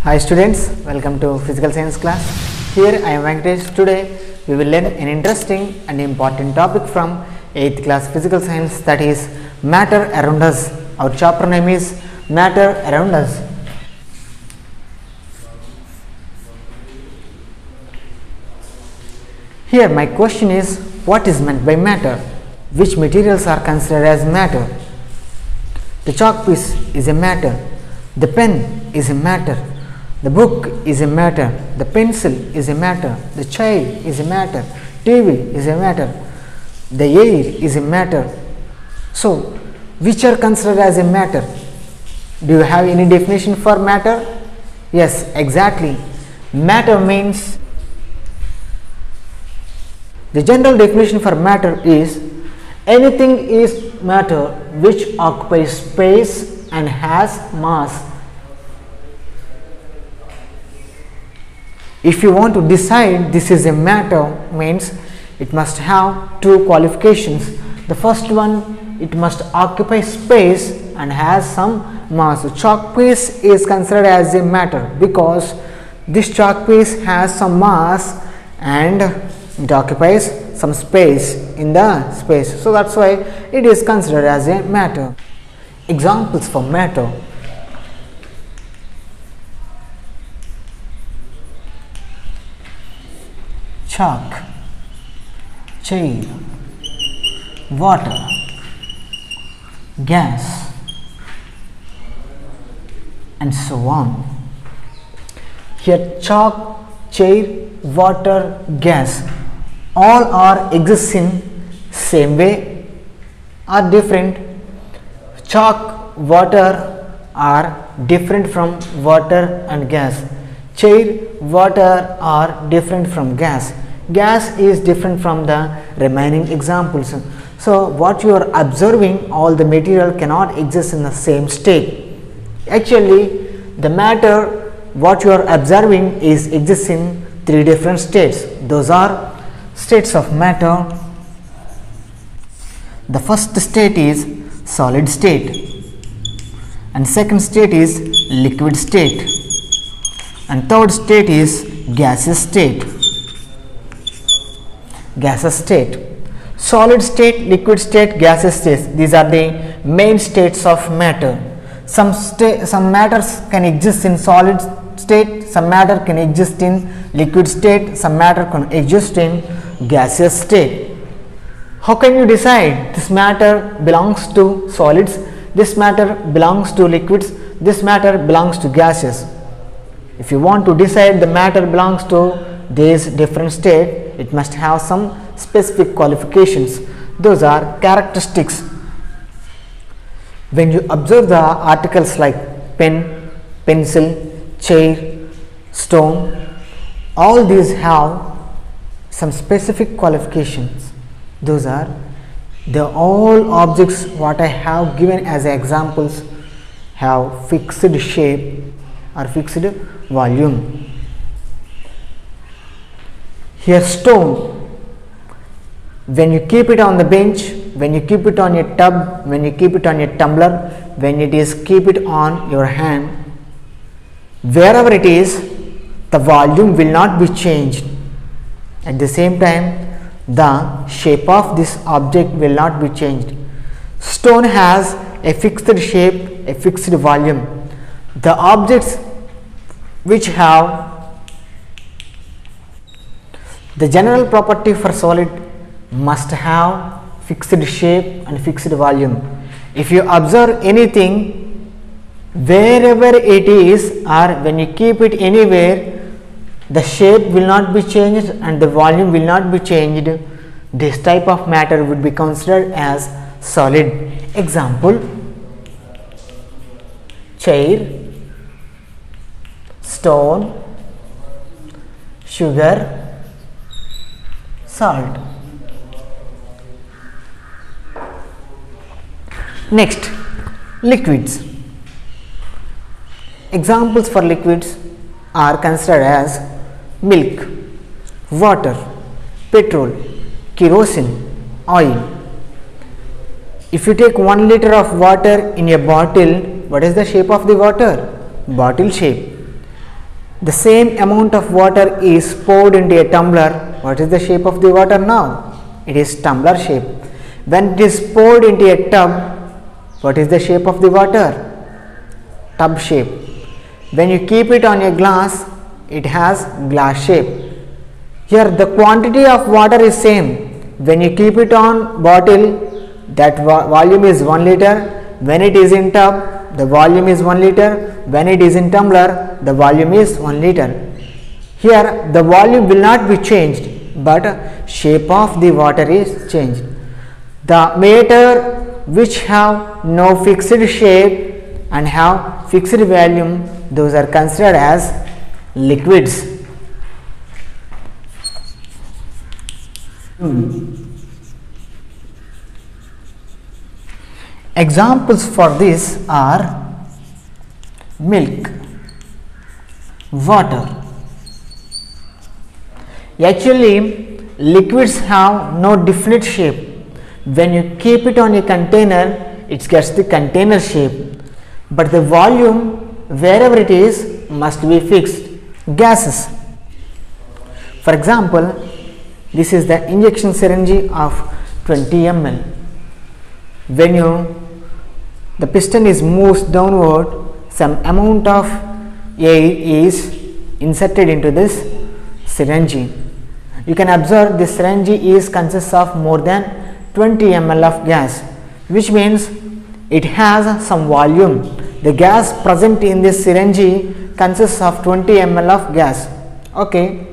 Hi students, welcome to physical science class. Here I am Venkatesh. Today we will learn an interesting and important topic from 8th class physical science, that is matter around us. Our chapter name is matter around us. Here my question is, what is meant by matter? Which materials are considered as matter? The chalk piece is a matter. The pen is a matter. The book is a matter. The pencil is a matter. The child is a matter. TV is a matter. The air is a matter. So, which are considered as a matter? Do you have any definition for matter? Yes, exactly. Matter means, the general definition for matter is anything is matter which occupies space and has mass. If you want to decide this is a matter, means it must have two qualifications. The first one, it must occupy space and has some mass. So chalk piece is considered as a matter because this chalk piece has some mass and it occupies some space in the space. So that's why it is considered as a matter. Examples for matter: chalk, chair, water, gas, and so on. Here chalk, chair, water, gas, all are exist in same way or different. Chalk, water are different from water and gas. Chair, water are different from gas. Gas is different from the remaining examples. So what you are observing, all the material cannot exist in the same state. Actually the matter what you are observing is exists in three different states. Those are states of matter. The first state is solid state, and second state is liquid state, and third state is gaseous state. Gaseous state, solid state, liquid state, gaseous state, these are the main states of matter. Some matters can exist in solid state, some matter can exist in liquid state, some matter can exist in gaseous state. How can you decide this matter belongs to solids, this matter belongs to liquids, this matter belongs to gases? If you want to decide the matter belongs to these different states, it must have some specific qualifications. Those are characteristics. When you observe the articles like pen, pencil, chair, stone, all these have some specific qualifications. Those are the all objects what I have given as examples have fixed shape or fixed volume. Here stone, when you keep it on the bench, when you keep it on your tub, when you keep it on your tumbler, when it is keep it on your hand, wherever it is, the volume will not be changed. At the same time, the shape of this object will not be changed. Stone has a fixed shape, a fixed volume. The objects which have the general property for solid must have fixed shape and fixed volume. If you observe anything, wherever it is or when you keep it anywhere, the shape will not be changed and the volume will not be changed. This type of matter would be considered as solid. Example: chair, stone, sugar, salt. Next, liquids. Examples for liquids are considered as milk, water, petrol, kerosene, oil. If you take 1 liter of water in a bottle, what is the shape of the water? Bottle shape. The same amount of water is poured into a tumbler. What is the shape of the water now? It is tumbler shape. When it is poured into a tub, what is the shape of the water? Tub shape. When you keep it on a glass, it has glass shape. Here the quantity of water is same. When you keep it on bottle, that volume is 1 liter. When it is in tub, the volume is 1 liter. When it is in tumbler, the volume is 1 liter. Here the volume will not be changed, but shape of the water is changed. The matter which have no fixed shape and have fixed volume, those are considered as liquids. Examples for this are milk, water. Actually, liquids have no definite shape. When you keep it on a container, it gets the container shape, but the volume wherever it is must be fixed. Gases. For example, this is the injection syringe of 20 ml. When the piston is moved downward, some amount of air is inserted into this syringe. You can observe this syringe consists of more than 20 ml of gas, which means it has some volume. The gas present in this syringe consists of 20 ml of gas. Okay.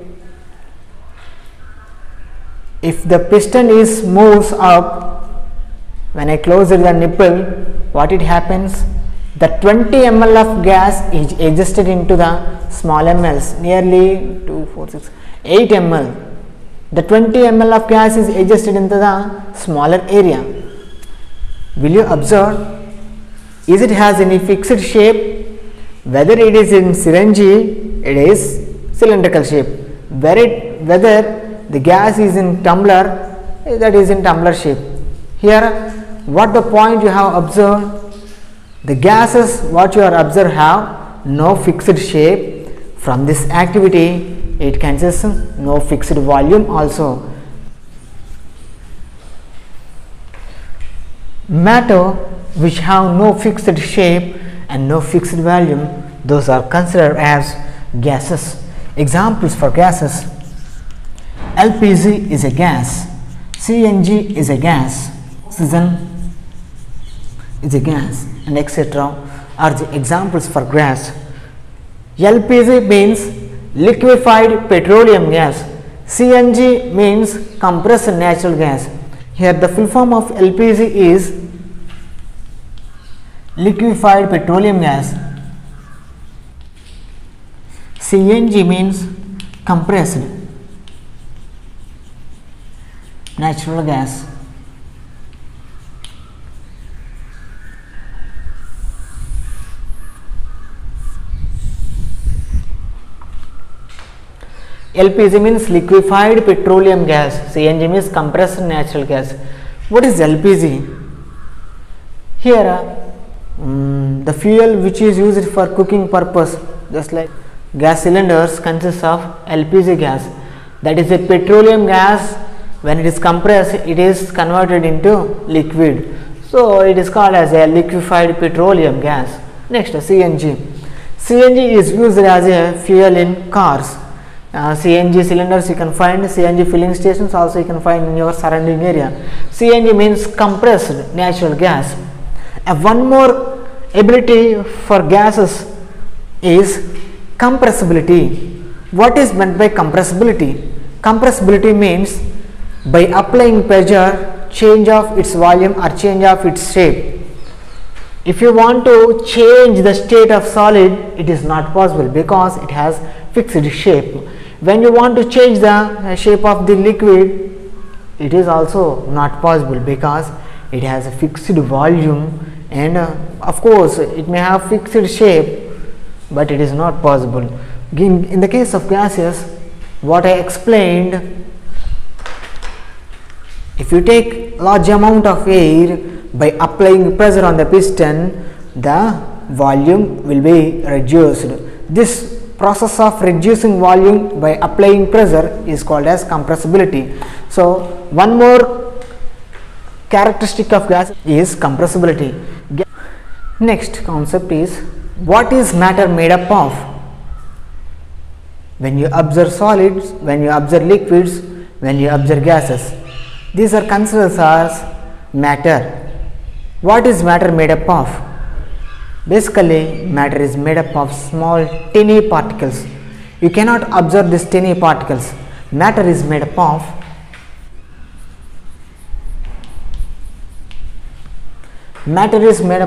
If the piston moves up, when I close the nipple, what it happens? The 20 ml of gas is adjusted into the small mLs, nearly 2, 4, 6, 8 ml. The 20 ml of gas is adjusted into the smaller area. Will you observe? Is it has any fixed shape? Whether it is in syringe, it is cylindrical shape. Whether the gas is in tumbler, that is in tumbler shape. Here, what the point you have observed? The gases what you are observed have no fixed shape. From this activity, it consists no fixed volume also. Matter which have no fixed shape and no fixed volume, those are considered as gases. Examples for gases: LPG is a gas, CNG is a gas, oxygen is a gas, and etc. are the examples for gas. LPG means liquefied petroleum gas. CNG means compressed natural gas. Here the full form of LPG is liquefied petroleum gas. CNG means compressed natural gas. LPG means liquefied petroleum gas. CNG means compressed natural gas. What is LPG? Here the fuel which is used for cooking purpose, just like gas cylinders, consists of LPG gas. That is a petroleum gas. When it is compressed, it is converted into liquid. So it is called as a liquefied petroleum gas. Next, CNG. CNG is used as a fuel in cars. CNG cylinders you can find, CNG filling stations also you can find in your surrounding area. CNG means compressed natural gas. One more ability for gases is compressibility. What is meant by compressibility? Compressibility means by applying pressure, change of its volume or change of its shape. If you want to change the state of solid, it is not possible because it has fixed shape. When you want to change the shape of the liquid, it is also not possible because it has a fixed volume, and of course it may have fixed shape, but it is not possible. In the case of gases, what I explained, If you take large amount of air by applying pressure on the piston, the volume will be reduced. This process of reducing volume by applying pressure is called as compressibility. So one more characteristic of gas is compressibility. Next concept is, what is matter made up of? When you observe solids, when you observe liquids, when you observe gases, these are considered as matter. What is matter made up of? Basically, matter is made up of small tiny particles. You cannot observe these tiny particles. Matter is made up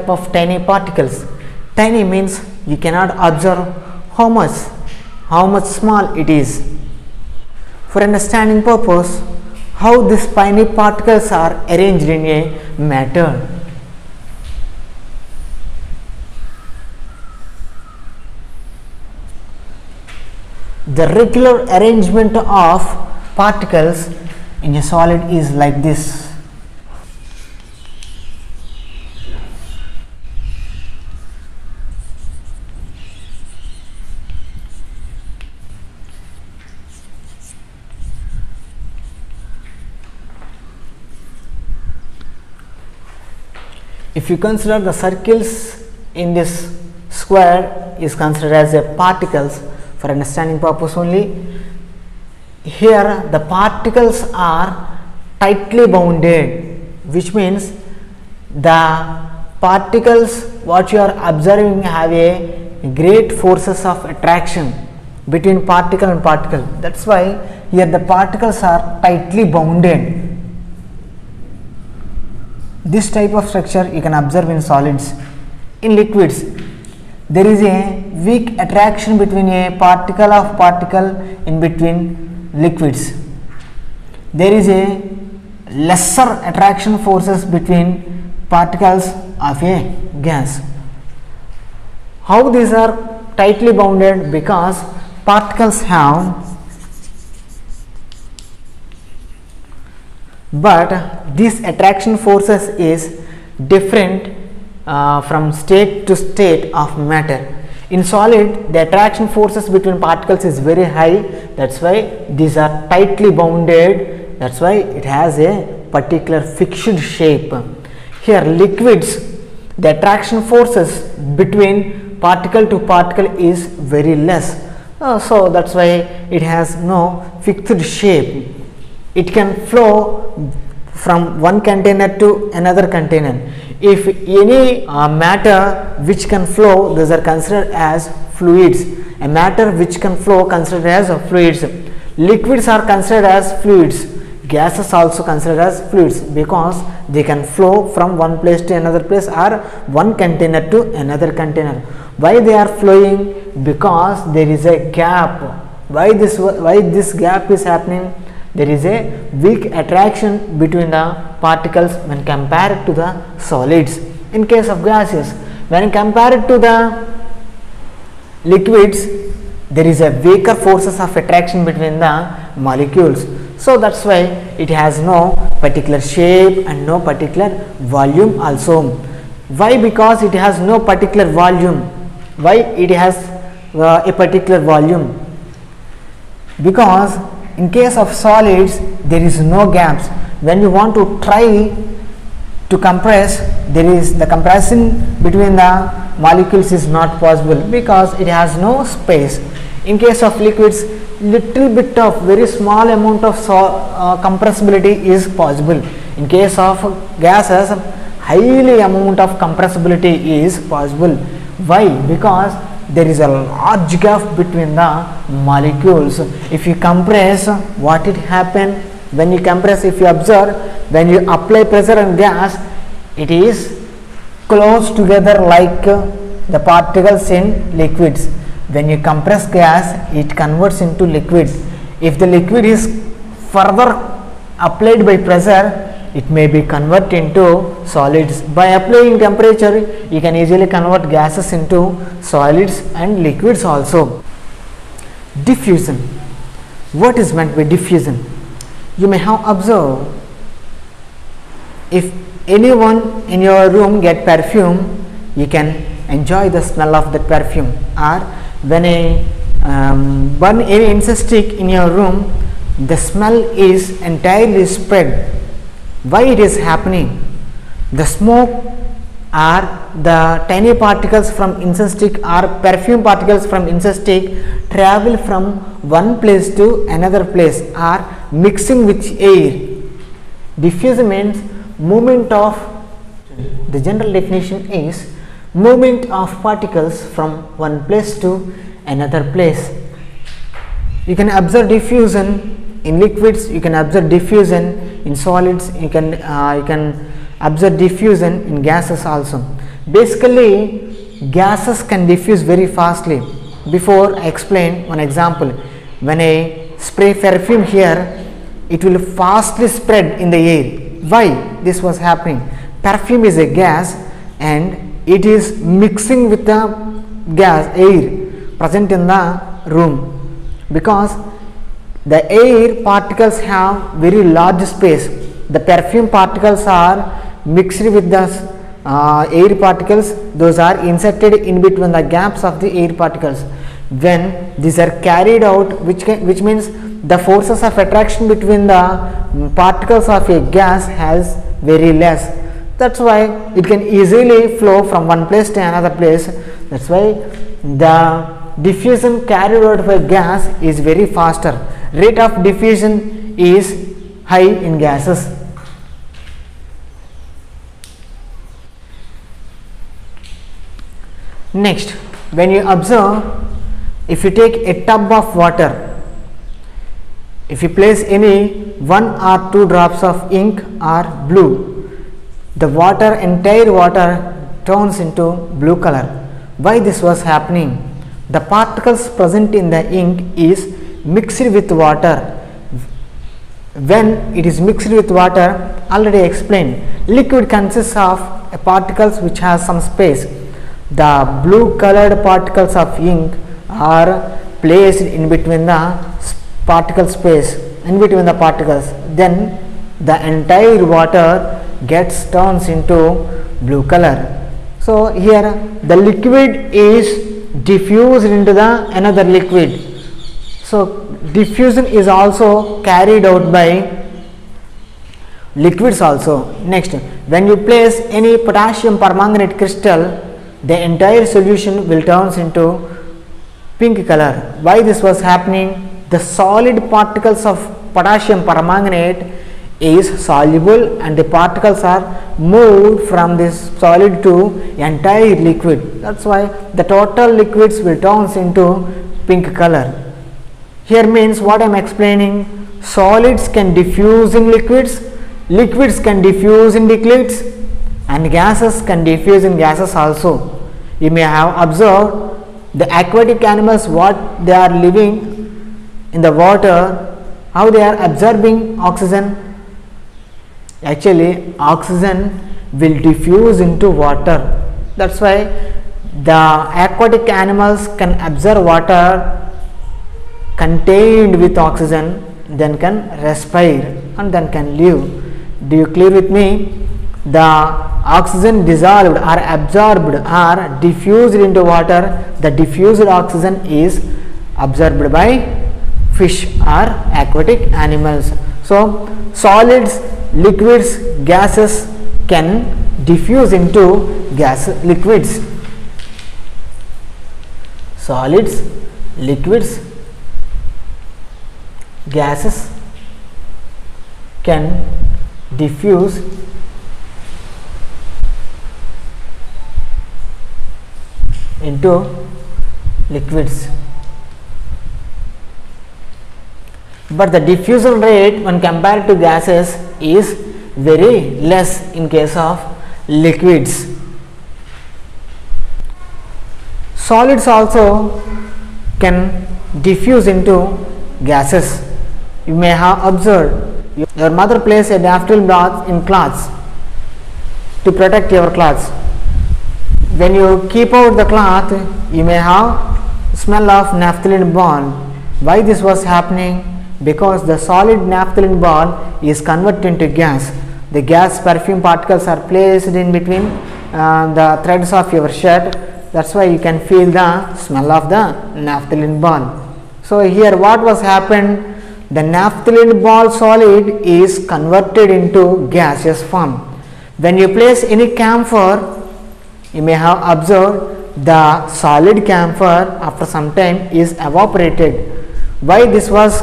of tiny particles. Tiny means you cannot observe how much small it is. For understanding purpose, how these tiny particles are arranged in a matter. The regular arrangement of particles in a solid is like this. If you consider the circles in this square is considered as a particles for understanding purpose only. Here the particles are tightly bounded, which means the particles what you are observing have a great forces of attraction between particle and particle. That's why here the particles are tightly bounded. This type of structure you can observe in solids. In liquids, there is a weak attraction between a particle in between liquids. There is a lesser attraction forces between particles of a gas. How these are tightly bounded? Because particles have, but this attraction forces is different from state to state of matter. In solid, the attraction forces between particles is very high. That's why these are tightly bounded. That's why it has a particular fixed shape. Here liquids, the attraction forces between particle to particle is very less. So that's why it has no fixed shape. It can flow from one container to another container. If any matter which can flow, those are considered as fluids. A matter which can flow considered as fluids. Liquids are considered as fluids. Gases also considered as fluids because they can flow from one place to another place or one container to another container. Why they are flowing? Because there is a gap. Why this gap is happening? There is a weak attraction between the particles when compared to the solids. In case of gases, when compared to the liquids, there is a weaker forces of attraction between the molecules. So that's why it has no particular shape and no particular volume also. Why? Because it has no particular volume. Why it has a particular volume? Because in case of solids, there is no gaps. When you want to try to compress, there is the compression between the molecules is not possible because it has no space. In case of liquids, little bit of very small amount of compressibility is possible. In case of gases, highly amount of compressibility is possible. Why? Because there is a large gap between the molecules. If you compress, what it happen? When you compress, if you observe, when you apply pressure on gas, it is close together like the particles in liquids. When you compress gas, it converts into liquid. If the liquid is further applied by pressure, it may be converted into solids. By applying temperature, you can easily convert gases into solids and liquids also. Diffusion. What is meant by diffusion? You may have observed If anyone in your room get perfume, you can enjoy the smell of that perfume. Or when a burn any incense stick in your room, the smell is entirely spread. Why it is happening? The smoke or the tiny particles from incense stick or perfume particles from incense stick travel from one place to another place or mixing with air. Diffusion means movement of, the general definition is movement of particles from one place to another place. You can observe diffusion in liquids, you can observe diffusion in solids, you can observe diffusion in gases also. Basically, gases can diffuse very fastly. Before I explain one example, when I spray perfume here, it will fastly spread in the air. Why this was happening? Perfume is a gas and it is mixing with the gas air present in the room, because the air particles have very large space. The perfume particles are mixed with the air particles, those are inserted in between the gaps of the air particles. When these are carried out, which means the forces of attraction between the particles of a gas has very less. That's why it can easily flow from one place to another place. That's why the diffusion carried out by gas is very faster. Rate of diffusion is high in gases. Next, when you observe, if you take a tub of water, if you place any 1 or 2 drops of ink or blue, the entire water turns into blue color. Why this was happening? The particles present in the ink is mixed with water. When it is mixed with water, already explained, liquid consists of particles which has some space. The blue colored particles of ink are placed in between the particle space, in between the particles, then the entire water turns into blue color. So here the liquid is diffused into the another liquid. So diffusion is also carried out by liquids also. Next, when you place any potassium permanganate crystal, the entire solution will turn into pink color. Why this was happening? The solid particles of potassium permanganate is soluble and the particles are moved from this solid to entire liquid. That's why the total liquids will turn into pink color. Here means what I am explaining, solids can diffuse in liquids, liquids can diffuse in liquids, and gases can diffuse in gases also. You may have observed the aquatic animals, what they are living in the water, how they are absorbing oxygen. Actually, oxygen will diffuse into water. That's why the aquatic animals can absorb water contained with oxygen, then can respire and then can live. Do you clear with me? The oxygen dissolved or absorbed or diffused into water, the diffused oxygen is absorbed by fish or aquatic animals. So solids, liquids, gases can diffuse into liquids. Solids, liquids, gases can diffuse into liquids, but the diffusion rate when compared to gases is very less in case of liquids. Solids also can diffuse into gases. You may have observed your mother places a naphthalene bath in cloths to protect your clothes. When you keep out the cloth, you may have smell of naphthalene ball. Why this was happening? Because the solid naphthalene ball is converted into gas. the gas perfume particles are placed in between the threads of your shirt. That's why you can feel the smell of the naphthalene ball. So here what was happened, the naphthalene ball solid is converted into gaseous form. When you place any camphor, you may have observed the solid camphor after some time is evaporated. Why this was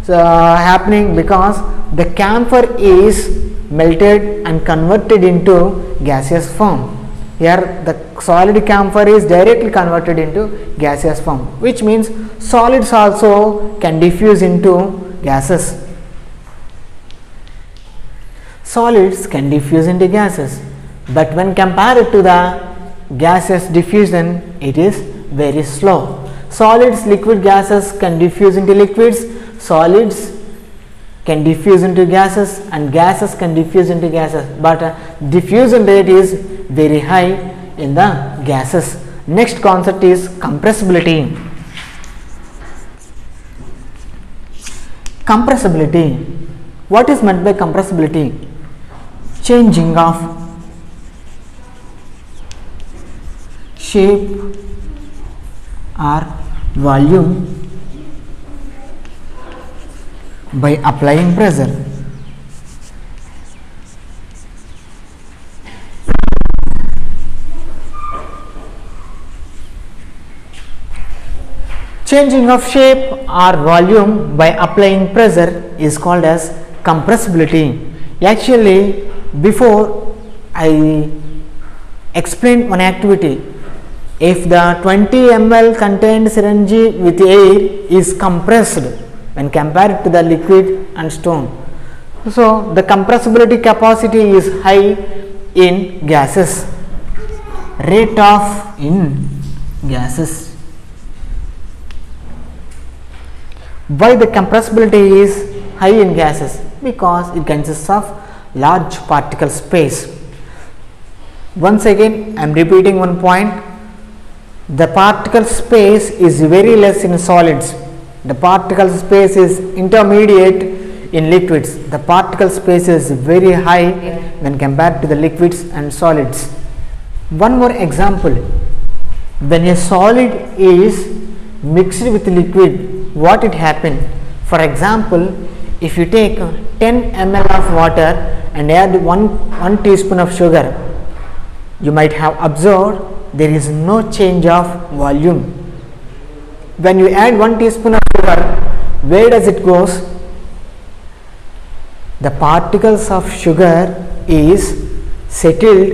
happening? Because the camphor is melted and converted into gaseous form. Here the solid camphor is directly converted into gaseous form, which means solids also can diffuse into gases. Solids can diffuse into gases, but when compared to the gaseous diffusion, it is very slow. Solids, liquid, gases can diffuse into liquids, solids can diffuse into gases, and gases can diffuse into gases, but diffusion rate is very high in the gases. Next concept is compressibility. Compressibility. What is meant by compressibility? Changing of shape or volume by applying pressure. Changing of shape or volume by applying pressure is called as compressibility. Actually, before I explain one activity, if the 20 ml contained syringe with air is compressed when compared to the liquid and stone, so the compressibility capacity is high in gases, rate of in gases. Why the compressibility is high in gases? Because it consists of large particle space. Once again I am repeating one point, the particle space is very less in solids, the particle space is intermediate in liquids, the particle space is very high when compared to the liquids and solids. One more example, when a solid is mixed with liquid, what it happen? For example, if you take 10 ml of water and add 1 teaspoon of sugar, you might have observed there is no change of volume. When you add 1 teaspoon of sugar, where does it goes? The particles of sugar is settled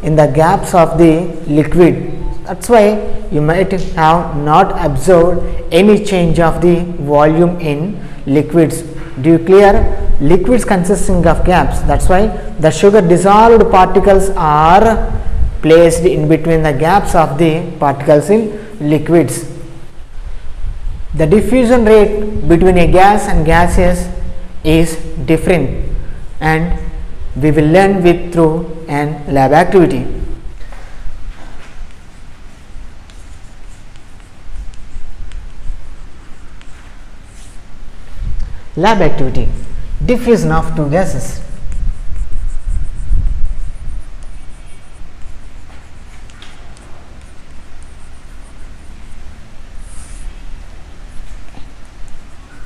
in the gaps of the liquid. That's why you might have not observed any change of the volume in liquids. Do you clear? Liquids consisting of gaps, that's why the sugar dissolved particles are placed in between the gaps of the particles in liquids. The diffusion rate between a gas and gases is different, and we will learn with through an lab activity. Lab activity, diffusion of two gases.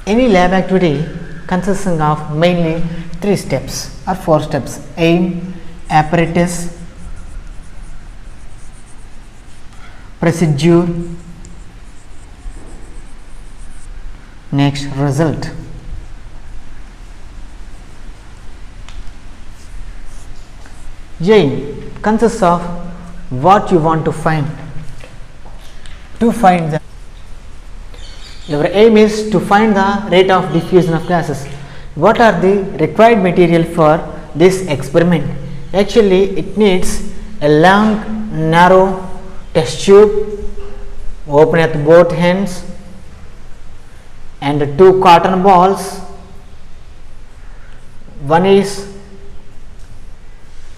Any lab activity consisting of mainly 3 steps or 4 steps: aim, apparatus, procedure, next result. Aim consists of what you want to find. To find the, your aim is to find the rate of diffusion of gases. What are the required material for this experiment? Actually, it needs a long, narrow test tube, open at both ends, and 2 cotton balls. One is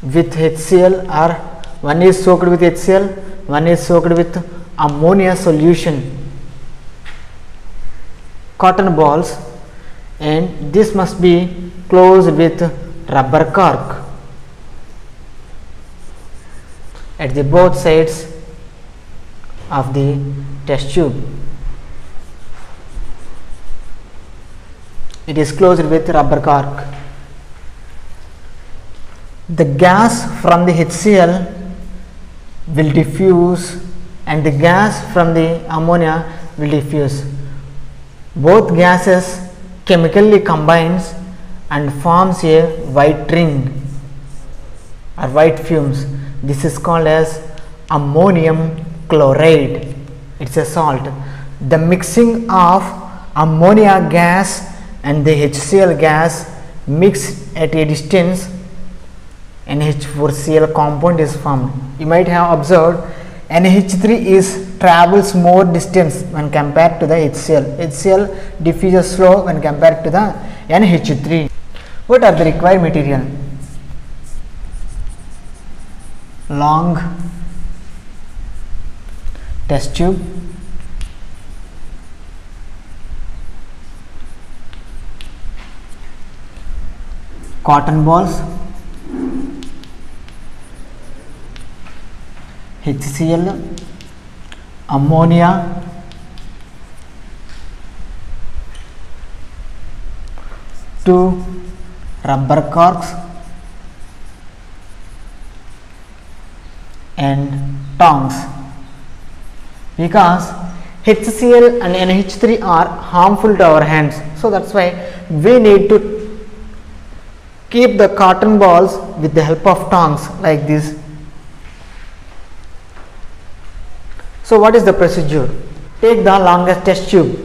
with HCl, or one is soaked with HCl, one is soaked with ammonia solution. Cotton balls, and this must be closed with rubber cork at the both sides of the test tube. It is closed with rubber cork. The gas from the HCl will diffuse and the gas from the ammonia will diffuse. Both gases chemically combines and forms a white ring or white fumes. This is called as ammonium chloride. It's a salt. The mixing of ammonia gas and the HCl gas mixed at a distance, NH4Cl compound is formed. You might have observed NH3 travels more distance when compared to the HCl. HCl diffuses slow when compared to the NH3. What are the required material? Long test tube, cotton balls, HCl, ammonia, two rubber corks and tongs. Because HCl and NH3 are harmful to our hands, so that's why we need to keep the cotton balls with the help of tongs like this. So what is the procedure? Take the longest test tube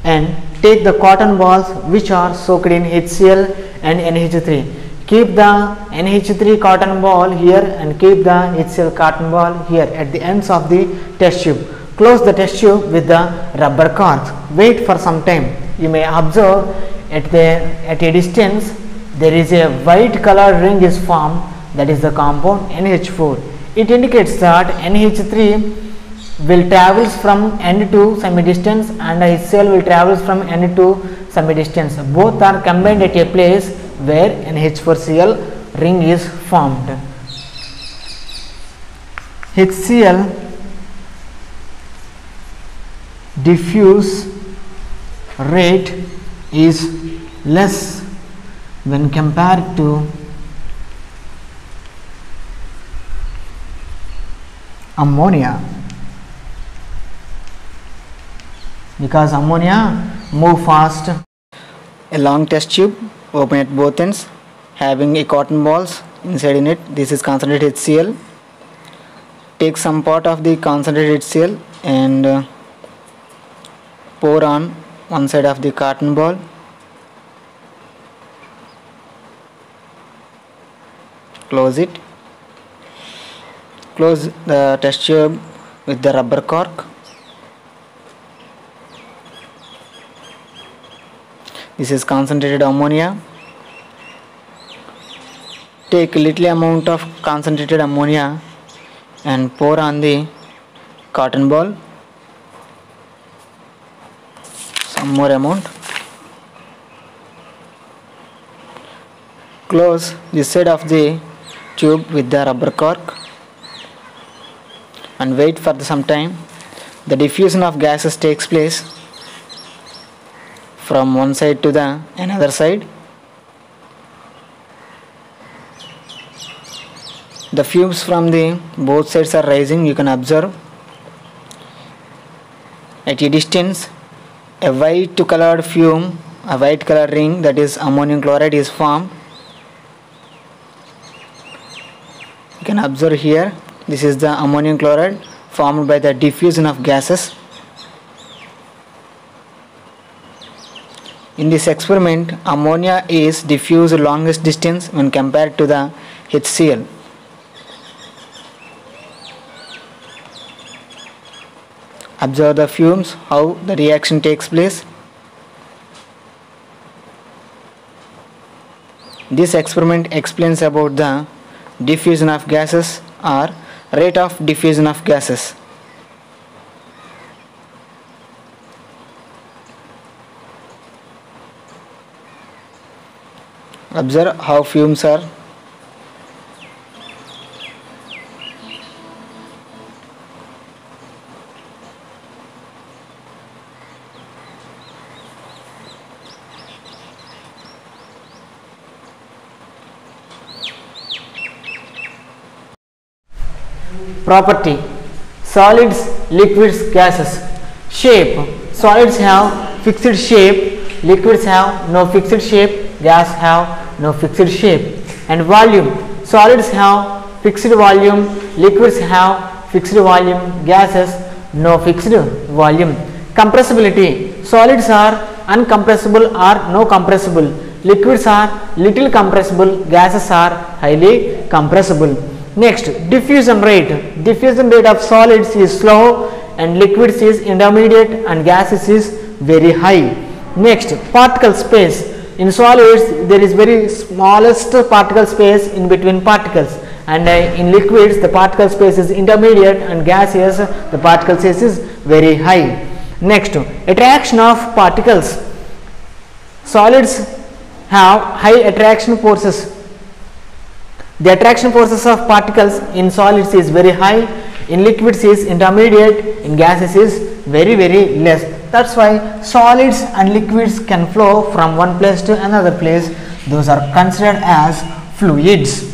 and take the cotton balls which are soaked in HCl and NH3. Keep the NH3 cotton ball here and keep the HCl cotton ball here at the ends of the test tube. Close the test tube with the rubber corks. Wait for some time. You may observe at a distance there is a white color ring is formed, that is the compound NH4. It indicates that NH3 will travels from end to some distance and HCl will travels from end to some distance. Both are combined at a place where NH4Cl ring is formed. HCl diffuse rate is less when compared to ammonia, because ammonia move fast. A long test tube open at both ends having a cotton balls inside in it. This is concentrated HCl. Take some part of the concentrated HCl and pour on one side of the cotton ball. Close it. Close the test tube with the rubber cork. This is concentrated ammonia. Take a little amount of concentrated ammonia and pour on the cotton ball. Some more amount. Close this side of the tube with the rubber cork and wait for some time. The diffusion of gases takes place from one side to the another side. The fumes from the both sides are rising. You can observe at a distance a white colored fume, a white color ring, that is ammonium chloride, is formed. You can observe here, this is the ammonium chloride formed by the diffusion of gases. In this experiment, ammonia is diffused longest distance when compared to the HCl. Observe the fumes, how the reaction takes place. This experiment explains about the diffusion of gases or rate of diffusion of gases. Observe how fumes are. Property: solids, liquids, gases. Shape: solids have fixed shape, liquids have no fixed shape, gas have no fixed shape. And volume: solids have fixed volume, liquids have fixed volume, gases no fixed volume. Compressibility: solids are uncompressible or no compressible, liquids are little compressible, gases are highly compressible. Next, diffusion rate. Diffusion rate of solids is slow and liquids is intermediate and gases is very high. Next, particle space. In solids there is very smallest particle space in between particles, and in liquids the particle space is intermediate and gases the particle space is very high. Next, attraction of particles. Solids have high attraction forces. The attraction forces of particles in solids is very high, in liquids is intermediate, in gases is very less. That's why solids and liquids can flow from one place to another place. Those are considered as fluids.